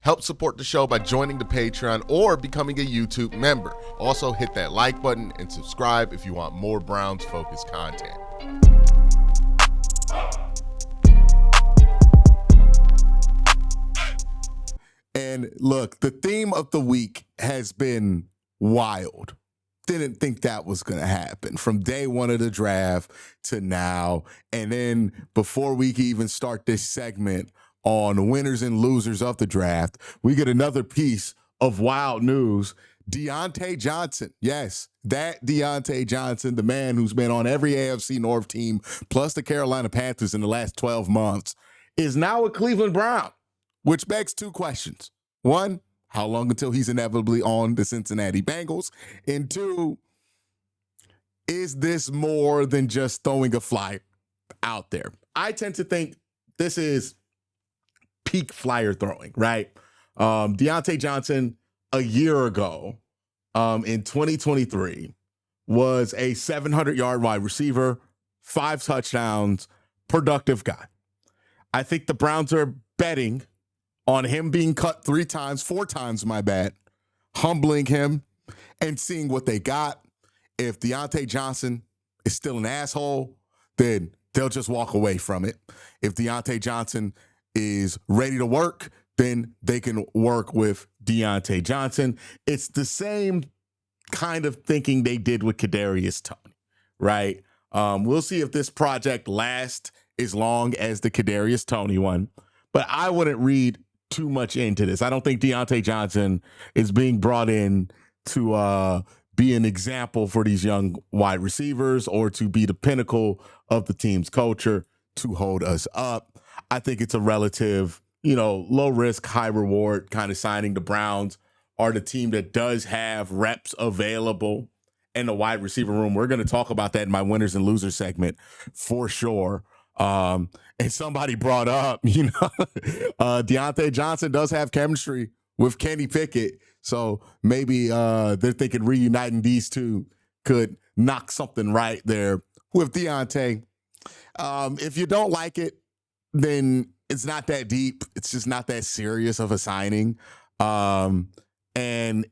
Help support the show by joining the Patreon or becoming a YouTube member. Also, hit that like button and subscribe if you want more Browns-focused content. And look, the theme of the week has been wild. Didn't think that was going to happen from day one of the draft to now. And then before we can even start this segment on winners and losers of the draft, we get another piece of wild news. Dionte Johnson. Yes, that Dionte Johnson, the man who's been on every AFC North team, plus the Carolina Panthers in the last 12 months, is now a Cleveland Brown, which begs two questions. One, how long until he's inevitably on the Cincinnati Bengals? And two, is this more than just throwing a flyer out there? I tend to think this is peak flyer throwing, right? Dionte Johnson a year ago in 2023 was a 700-yard wide receiver, 5 touchdowns, productive guy. I think the Browns are betting on him being cut 4 times, my bad, humbling him and seeing what they got. If Dionte Johnson is still an asshole, then they'll just walk away from it. If Dionte Johnson is ready to work, then they can work with Dionte Johnson. It's the same kind of thinking they did with Kadarius Toney, right? We'll see if this project lasts as long as the Kadarius Toney one, but I wouldn't read too much into this. I don't think Dionte Johnson is being brought in to be an example for these young wide receivers or to be the pinnacle of the team's culture to hold us up. I think it's a relative, low risk, high reward kind of signing. The Browns are the team that does have reps available in the wide receiver room. We're going to talk about that in my winners and losers segment for sure. And somebody brought up, Dionte Johnson does have chemistry with Kenny Pickett. So maybe they're thinking reuniting these two could knock something right there with Dionte. If you don't like it, then it's not that deep. It's just not that serious of a signing. And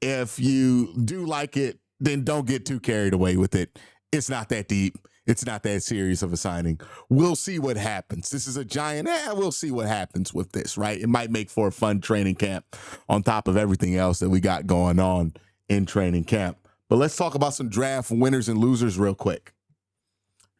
if you do like it, then don't get too carried away with it. It's not that deep. It's not that serious of a signing. We'll see what happens. This is a giant. We'll see what happens with this, right? It might make for a fun training camp on top of everything else that we got going on in training camp. But let's talk about some draft winners and losers real quick.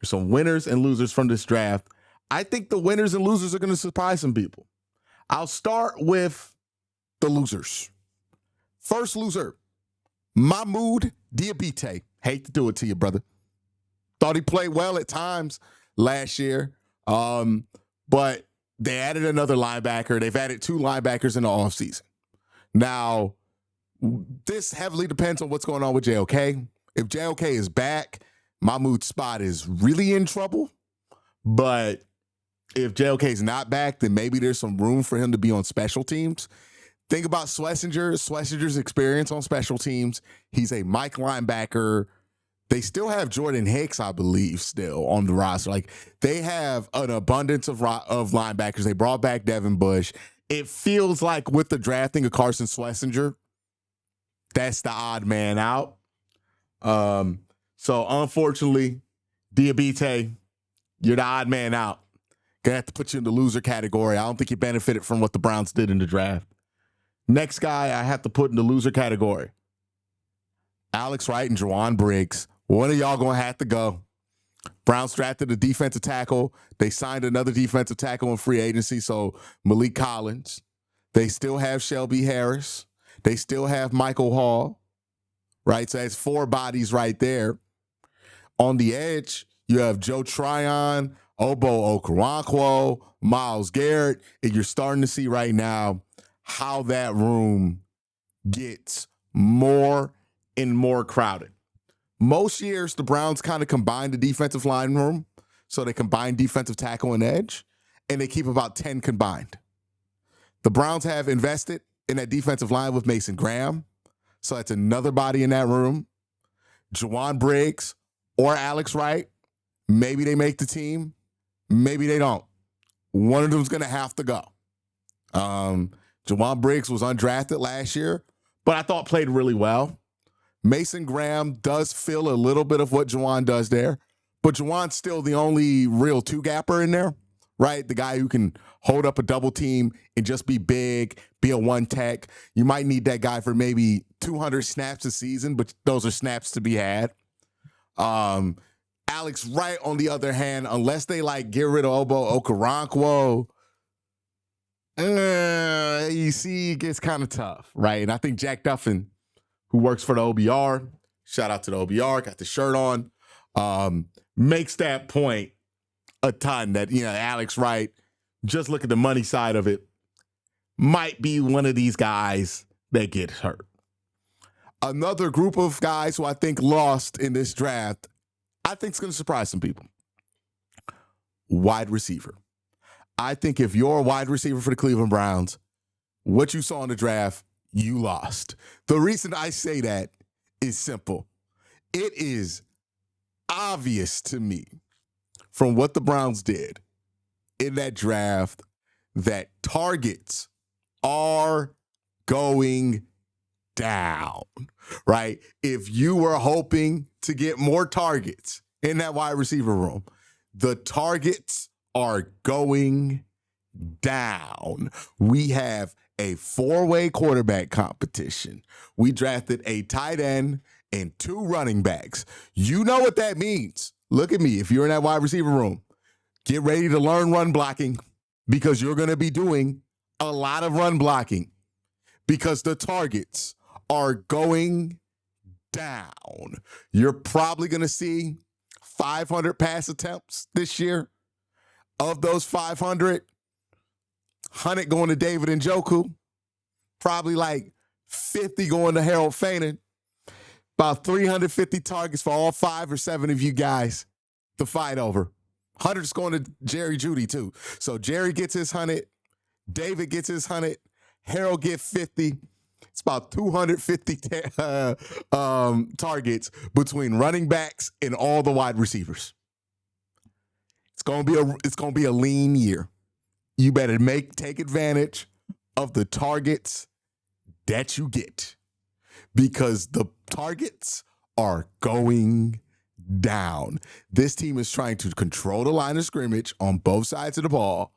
There's some winners and losers from this draft. I think the winners and losers are going to surprise some people. I'll start with the losers. First loser, Mahmoud Diabate. Hate to do it to you, brother. Thought he played well at times last year, but they added another linebacker. They've added 2 linebackers in the offseason. Now, this heavily depends on what's going on with JOK. If JOK is back, Mahmoud's spot is really in trouble. But if JOK is not back, then maybe there's some room for him to be on special teams. Think about Schlesinger's experience on special teams. He's a Mike linebacker. They still have Jordan Hicks, I believe, still on the roster. Like, they have an abundance of linebackers. They brought back Devin Bush. It feels like with the drafting of Carson Schlesinger, that's the odd man out. So unfortunately, Diabate, you're the odd man out. Gonna have to put you in the loser category. I don't think you benefited from what the Browns did in the draft. Next guy I have to put in the loser category, Alex Wright and Juwan Briggs. One of y'all gonna have to go. Browns drafted a defensive tackle. They signed another defensive tackle in free agency, so Malik Collins. They still have Shelby Harris. They still have Michael Hall, right? So that's 4 bodies right there. On the edge, you have Joe Tryon, Obo Okoronkwo, Myles Garrett, and you're starting to see right now how that room gets more and more crowded. Most years, the Browns kind of combine the defensive line room, so they combine defensive tackle and edge, and they keep about 10 combined. The Browns have invested in that defensive line with Mason Graham, so that's another body in that room. Juwan Briggs or Alex Wright, maybe they make the team, maybe they don't. One of them's going to have to go. Jawan Briggs was undrafted last year, but I thought played really well. Mason Graham does feel a little bit of what Jawan does there, but Jawan's still the only real two-gapper in there, right? The guy who can hold up a double team and just be big, be a one-tech. You might need that guy for maybe 200 snaps a season, but those are snaps to be had. Alex Wright, on the other hand, unless they get rid of Obo Okoronkwo, you see it gets kind of tough, right? And I think Jack Duffin, who works for the OBR, shout out to the OBR, got the shirt on, makes that point a ton that, Alex Wright, just look at the money side of it, might be one of these guys that gets hurt. Another group of guys who I think lost in this draft, I think it's going to surprise some people. Wide receiver. I think if you're a wide receiver for the Cleveland Browns, what you saw in the draft, you lost. The reason I say that is simple. It is obvious to me from what the Browns did in that draft that targets are going down, right? If you were hoping to get more targets in that wide receiver room, the targets are going down. We have a four-way quarterback competition. We drafted a tight end and two running backs. You know what that means. Look at me. If you're in that wide receiver room, get ready to learn run blocking because you're going to be doing a lot of run blocking because the targets are going down. You're probably going to see 500 pass attempts this year. Of those 500, 100 going to David Njoku, probably 50 going to Harold Fainin, about 350 targets for all 5 or 7 of you guys to fight over. 100 is going to Jerry Jeudy too. So Jerry gets his 100, David gets his 100, Harold gets 50. It's about 250 targets between running backs and all the wide receivers. It's gonna be a lean year. You better take advantage of the targets that you get because the targets are going down. This team is trying to control the line of scrimmage on both sides of the ball,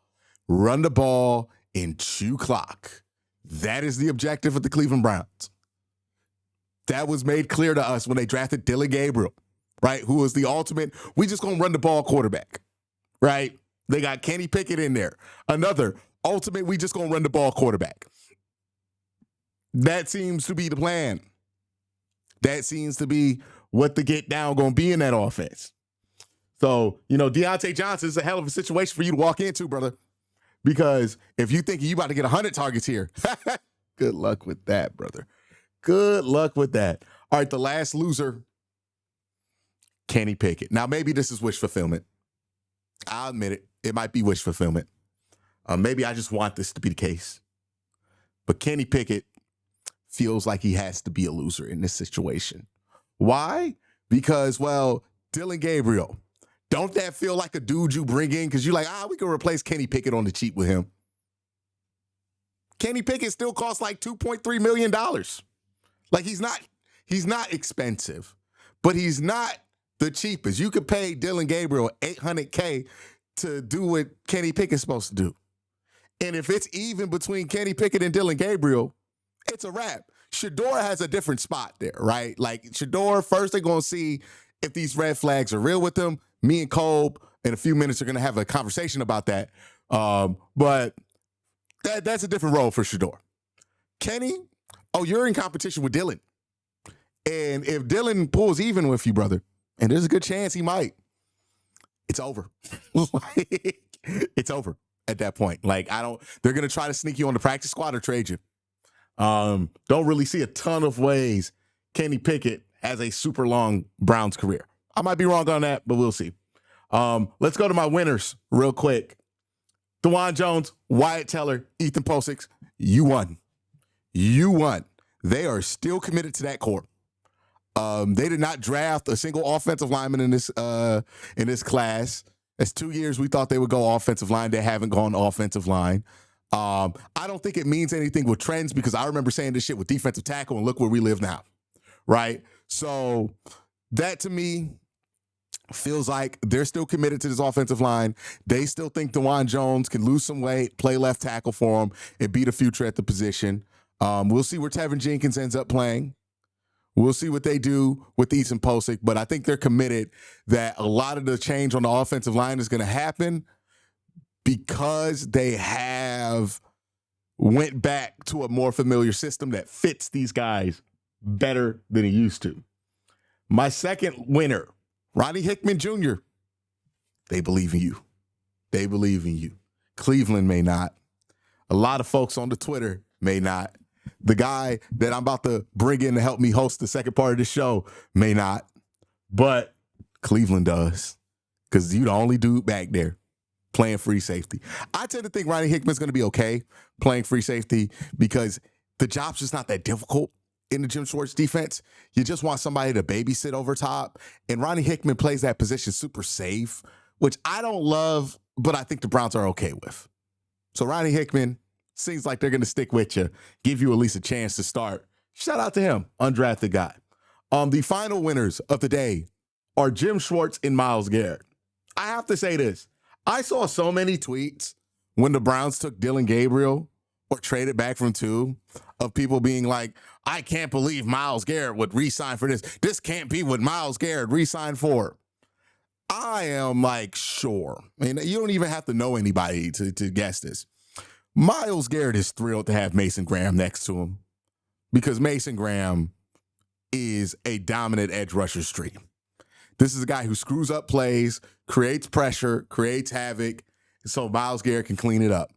run the ball, and chew clock. That is the objective of the Cleveland Browns. That was made clear to us when they drafted Dillon Gabriel, right? Who was the ultimate, we just gonna run the ball quarterback. Right? They got Kenny Pickett in there. Another ultimate, we just gonna run the ball quarterback. That seems to be the plan. That seems to be what the get down gonna be in that offense. So, Dionte Johnson is a hell of a situation for you to walk into, brother. Because if you think you about to get 100 targets here, good luck with that, brother. Good luck with that. All right, the last loser, Kenny Pickett. Now, maybe this is wish fulfillment. I'll admit it. It might be wish fulfillment. Maybe I just want this to be the case. But Kenny Pickett feels like he has to be a loser in this situation. Why? Because, Dillon Gabriel, don't that feel like a dude you bring in? Because you're like, we can replace Kenny Pickett on the cheap with him. Kenny Pickett still costs $2.3 million. He's not expensive, but he's not the cheapest. You could pay Dillon Gabriel $800K to do what Kenny Pickett's supposed to do. And if it's even between Kenny Pickett and Dillon Gabriel, it's a wrap. Shedeur has a different spot there, right? Shedeur, first they're going to see if these red flags are real with him. Me and Cole in a few minutes are going to have a conversation about that. But that's a different role for Shedeur. Kenny, you're in competition with Dillon. And if Dillon pulls even with you, brother, and there's a good chance he might, it's over. It's over at that point. They're going to try to sneak you on the practice squad or trade you. Don't really see a ton of ways Kenny Pickett has a super long Browns career. I might be wrong on that, but we'll see. Let's go to my winners real quick. DeJuan Jones, Wyatt Teller, Ethan Posick, you won. You won. They are still committed to that core. They did not draft a single offensive lineman in this class. That's 2 years we thought they would go offensive line. They haven't gone offensive line. I don't think it means anything with trends because I remember saying this shit with defensive tackle, and look where we live now, right? So that to me feels like they're still committed to this offensive line. They still think DeJuan Jones can lose some weight, play left tackle for them, and be the future at the position. We'll see where Tevin Jenkins ends up playing. We'll see what they do with Easton Posick, but I think they're committed that a lot of the change on the offensive line is going to happen because they have went back to a more familiar system that fits these guys better than it used to. My second winner, Ronnie Hickman Jr. They believe in you. They believe in you. Cleveland may not. A lot of folks on the Twitter may not. The guy that I'm about to bring in to help me host the second part of the show may not. But Cleveland does, because you're the only dude back there playing free safety. I tend to think Ronnie Hickman's going to be okay playing free safety because the job's just not that difficult in the Jim Schwartz defense. You just want somebody to babysit over top. And Ronnie Hickman plays that position super safe, which I don't love, but I think the Browns are okay with. So Ronnie Hickman seems like they're going to stick with you, give you at least a chance to start. Shout out to him, undrafted guy. The final winners of the day are Jim Schwartz and Myles Garrett. I have to say this. I saw so many tweets when the Browns took Dylan Gabriel or traded back from 2 of people being like, I can't believe Myles Garrett would re-sign for this. This can't be what Myles Garrett re-signed for. I am like, sure. I mean, you don't even have to know anybody to guess this. Myles Garrett is thrilled to have Mason Graham next to him because Mason Graham is a dominant edge rusher stream. This is a guy who screws up plays, creates pressure, creates havoc, so Myles Garrett can clean it up.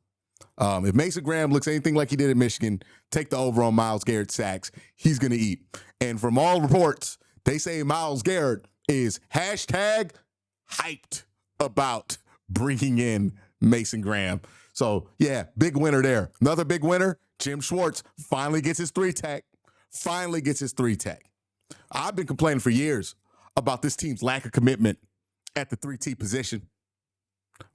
If Mason Graham looks anything like he did at Michigan, take the over on Myles Garrett sacks, he's going to eat. And from all reports, they say Myles Garrett is #hyped about bringing in Mason Graham. So, yeah, big winner there. Another big winner, Jim Schwartz finally gets his 3-tech. I've been complaining for years about this team's lack of commitment at the 3T position.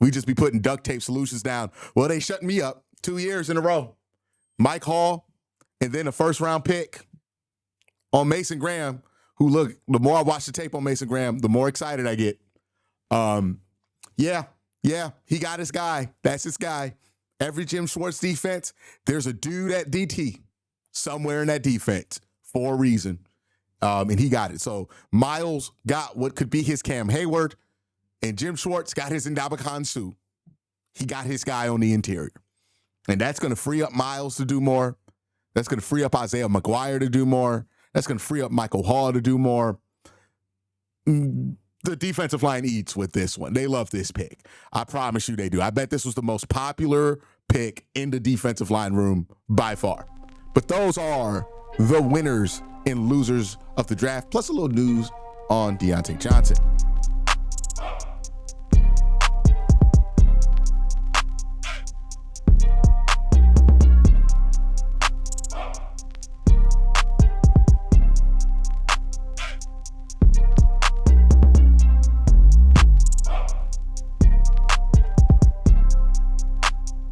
We just be putting duct tape solutions down. Well, they shut me up 2 years in a row. Mike Hall, and then a first-round pick on Mason Graham, who, look, the more I watch the tape on Mason Graham, the more excited I get. Yeah, he got his guy. That's his guy. Every Jim Schwartz defense, there's a dude at DT somewhere in that defense for a reason. And he got it. So Myles got what could be his Cam Hayward, and Jim Schwartz got his Ndamukong Suh. He got his guy on the interior. And that's going to free up Myles to do more. That's going to free up Isaiah McGuire to do more. That's going to free up Michael Hall to do more. The defensive line eats with this one. They love this pick. I promise you they do. I bet this was the most popular pick in the defensive line room by far. But those are the winners and losers of the draft, plus a little news on Dionte Johnson.